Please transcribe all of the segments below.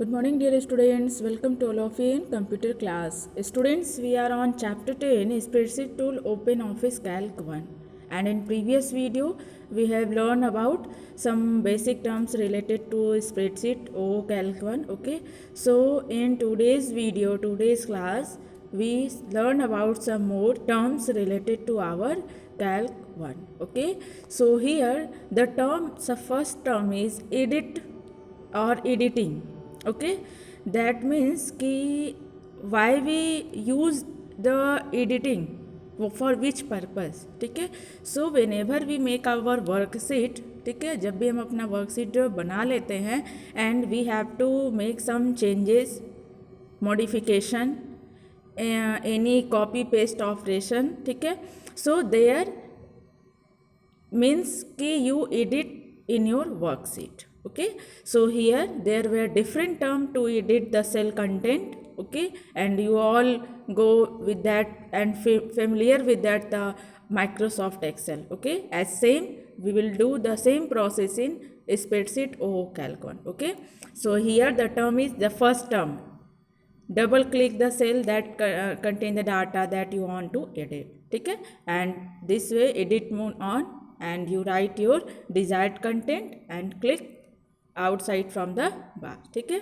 Good morning, dear students. Welcome to all of you in computer class. Students, we are on chapter 10 spreadsheet tool open office calc 1, and in previous video we have learned about some basic terms related to spreadsheet o calc 1. Okay, so in today's class we learn about some more terms related to our calc 1. Okay, so here the first term is edit or editing. Okay, that means कि why we use the editing, for which purpose. ठीक है, so whenever we make our worksheet, ठीक है, जब भी हम अपना worksheet बना लेते हैं and we have to make some changes, modification, any copy paste operation, ठीक है, so there means कि you edit in your worksheet. Okay, so here there were different terms to edit the cell content. Okay, and you all go with that and familiar with that the Microsoft Excel. Okay, as same we will do the same process in spreadsheet o calc 1. Okay, so here the term is the first term. Double click the cell that contain the data that you want to edit. ठीक है, and this way edit mode on and you write your desired content and click outside from the bar. ठीक है,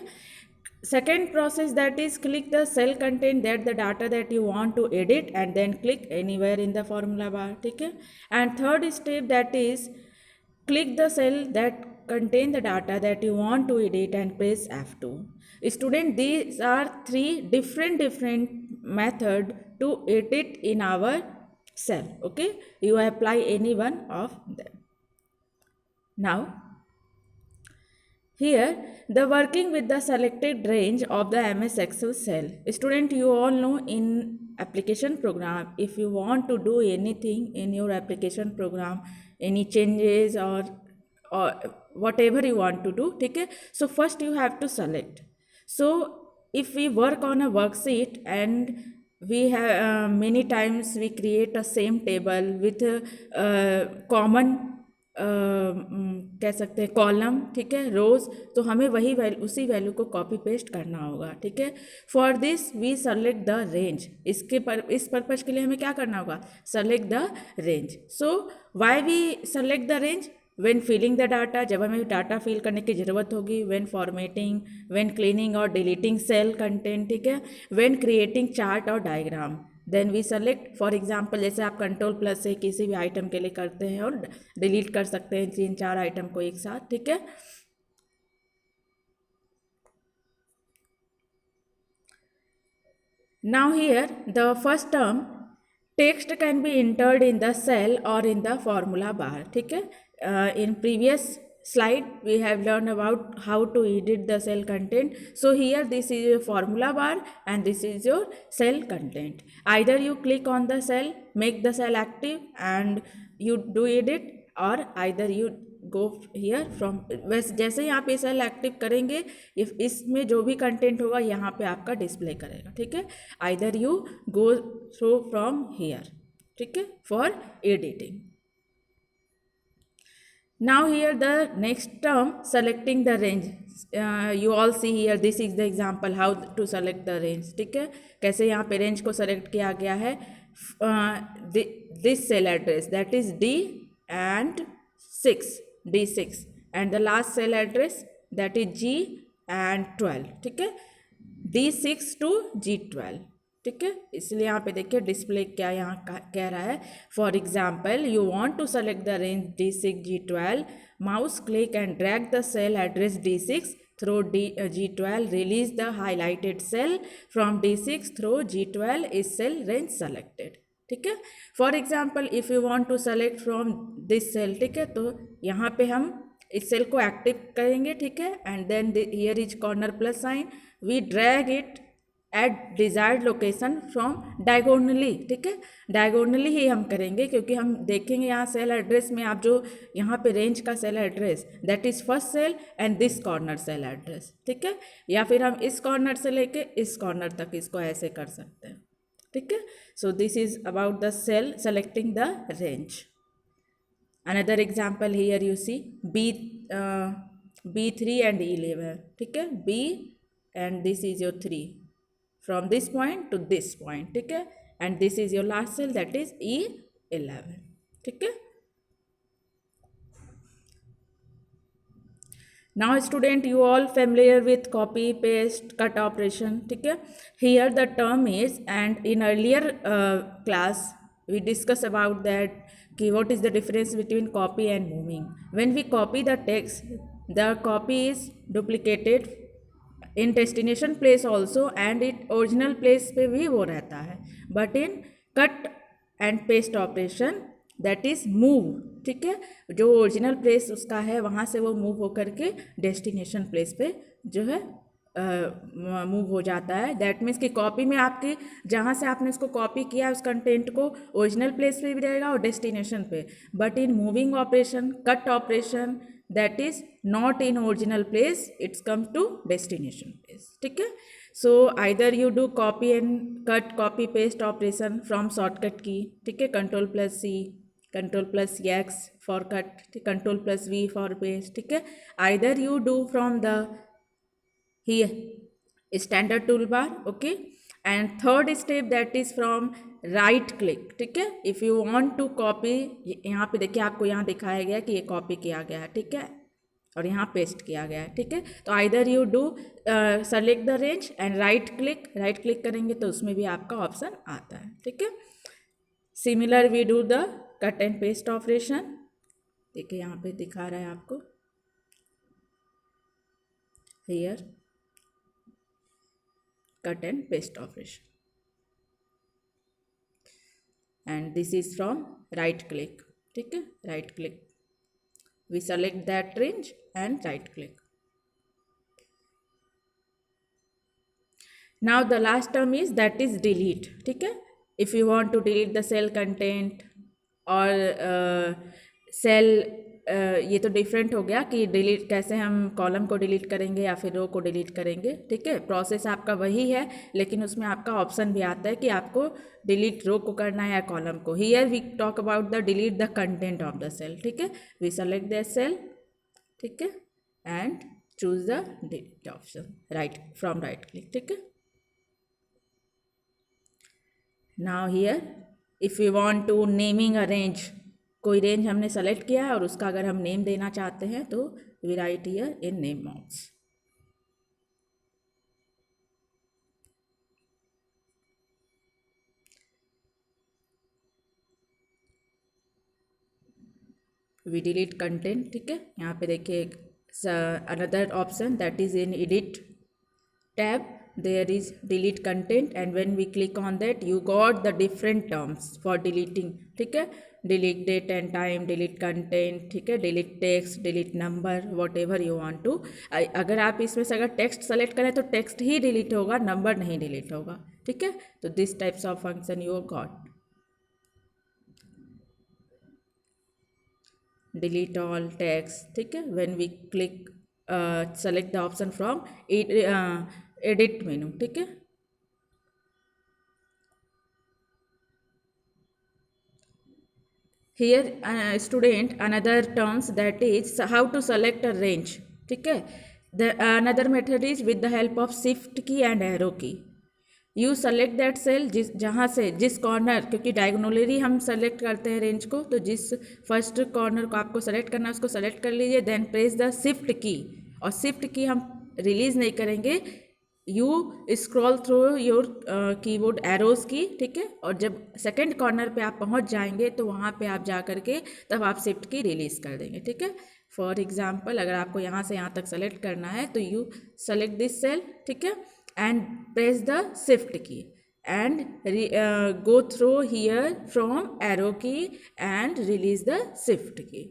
second process that is click the cell content that the data that you want to edit and then click anywhere in the formula bar. ठीक है, and third step that is click the cell that contain the data that you want to edit and press F2. Student, these are three different method to edit in our cell. Okay, you apply any one of them. Now here the working with the selected range of the MS Excel cell. Student, you all know in application program, if you want to do anything in your application program, any changes or whatever you want to do, ठीक है, so first you have to select. So if we work on a worksheet and we have many times we create a same table with common कह सकते हैं column, ठीक है, रोज, तो हमें वही उसी वैल्यू को कॉपी पेस्ट करना होगा. ठीक है, for this we select the range. इस पर्पज के लिए हमें क्या करना होगा, select the range. So why we select the range, when filling the data, जब हमें डाटा फिल करने की ज़रूरत होगी, व्हेन फॉर्मेटिंग, व्हेन क्लीनिंग और डिलीटिंग सेल कंटेंट, ठीक है, व्हेन क्रिएटिंग चार्ट और diagram, then we select. For example जैसे आप कंट्रोल प्लस से किसी भी आइटम के लिए करते हैं और डिलीट कर सकते हैं 3-4 आइटम को एक साथ. ठीक है, now here the first term text can be entered in the cell और इन द फॉर्मूला बार. ठीक है, in previous slide we have learned about how to edit the cell content. So here this is your formula bar and this is your cell content. Either you click on the cell, make the cell active and you do edit, or either you go here from, जैसे यहाँ पे cell active करेंगे इसमें जो भी content होगा यहाँ पे आपका डिस्प्ले करेगा. ठीक है, either you go through from here. ठीक है, for editing. Now here the next term, selecting the range. You all see here, this is the example how to select the range. ठीक है, कैसे यहाँ पे रेंज को सेलेक्ट किया गया है. This cell address that is D6 and the last cell address that is G12. ठीक है, D6 to G12. ठीक है, इसलिए यहाँ पे देखिए डिस्प्ले क्या यहाँ कह रहा है. For example you want to select the range D6 G12, mouse click and drag the cell address D6 through G12, release the highlighted cell from D6 through G12 is cell range selected. ठीक है, for example if you want to select from this cell, ठीक है, तो यहाँ पे हम इस cell को एक्टिव करेंगे. ठीक है, and then here is corner plus sign, we drag it at desired location from diagonally. ठीक है, डायगोनली ही हम करेंगे क्योंकि हम देखेंगे यहाँ सेल एड्रेस में आप जो यहाँ पे रेंज का cell address that is first cell and this corner cell address. ठीक है, या फिर हम इस कॉर्नर से लेके इस कॉर्नर तक इसको ऐसे कर सकते हैं. ठीक है, so this is about the cell selecting the range. Another example here you see B3 and 11. ठीक है, and this is your 3 from this point to this point, ठीक है, and this is your last cell, that is E11, ठीक है. Now student, you all familiar with copy paste cut operation, ठीक है. Here the term is, and in earlier class we discussed about that कि what is the difference between copy and moving. When we copy the text, the copy is duplicated in destination place also and it original place पे भी वो रहता है, but in cut and paste operation that is move, ठीक है, जो original place उसका है वहाँ से वो मूव होकर के डेस्टिनेशन प्लेस पे जो है मूव हो जाता है. दैट मीन्स कि कॉपी में आपकी जहाँ से आपने उसको कॉपी किया उस कंटेंट को ओरिजिनल प्लेस पे भी रहेगा और डेस्टिनेशन पे, but in moving operation cut operation that is not in original place, it's come to destination place, ठीक है. So either you do copy and cut copy paste operation from shortcut key, ठीक है, Ctrl+C, Ctrl+X for cut, Ctrl+V for paste, ठीक है. Either you do from the here standard toolbar, okay, and third step that is from right click, ठीक है. if you want to copy, यहाँ पे देखिए आपको यहाँ दिखाया गया कि ये कॉपी किया गया है, ठीक है, और यहाँ पेस्ट किया गया है, ठीक है. तो either you do select the range and right click करेंगे तो उसमें भी आपका ऑप्शन आता है, ठीक है. Similar we do the cut and paste operation, देखिए यहाँ पे दिखा रहा है आपको here cut and paste operation, and this is from right click, ठीक है, right click, we select that range and right click. Now the last term is that is delete, ठीक है. if you want to delete the cell content or cell ये तो different हो गया कि delete कैसे हम कॉलम को डिलीट करेंगे या फिर रो को डिलीट करेंगे, ठीक है. प्रोसेस आपका वही है लेकिन उसमें आपका ऑप्शन भी आता है कि आपको डिलीट रो को करना है या कॉलम को. Here we talk about the delete the content of the cell, ठीक है. वी सेलेक्ट द सेल, ठीक है, and choose the delete option right from right click, ठीक है. Now here if you want to naming a range, कोई range हमने select किया है और उसका अगर हम नेम देना चाहते हैं तो we write here in name box. We delete content, ठीक है. यहाँ पे देखिए another option that is in edit tab, there is delete content and when we click on that you got the different terms for deleting, ठीक है. delete date and time, delete content, ठीक है, delete text, delete number, whatever you want to. अगर आप इसमें से अगर text select करें तो टेक्स्ट ही डिलीट होगा, नंबर नहीं डिलीट होगा, ठीक है. तो this types of function you got. delete all text, ठीक है. when we click select the option from edit menu, ठीक है. Here student another terms that is how to select a range, ठीक है. The another method is with the help of shift key and arrow key. You select that cell जहाँ से जिस corner, क्योंकि diagonally हम select करते हैं range को, तो जिस फर्स्ट कॉर्नर को आपको सेलेक्ट करना है उसको सेलेक्ट कर लीजिए. देन प्रेस द शिफ्ट की, और शिफ्ट की हम रिलीज नहीं करेंगे, you scroll through your keyboard arrows की, ठीक है. और जब सेकंड कॉर्नर पे आप पहुंच जाएंगे तो वहाँ पे आप जा करके तब आप शिफ्ट की रिलीज कर देंगे, ठीक है. फॉर एग्जांपल अगर आपको यहाँ से यहाँ तक सेलेक्ट करना है तो यू सेलेक्ट दिस सेल, ठीक है, and press the shift key and go through here from arrow key and release the shift key.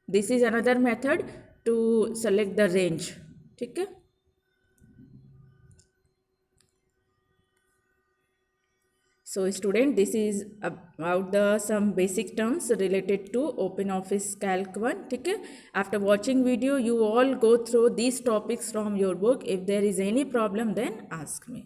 This is another method to select the range, ठीक है. So student, this is about the some basic terms related to OpenOffice Calc 1, ठीक है. After watching video, you all go through these topics from your book. If there is any problem, then ask me.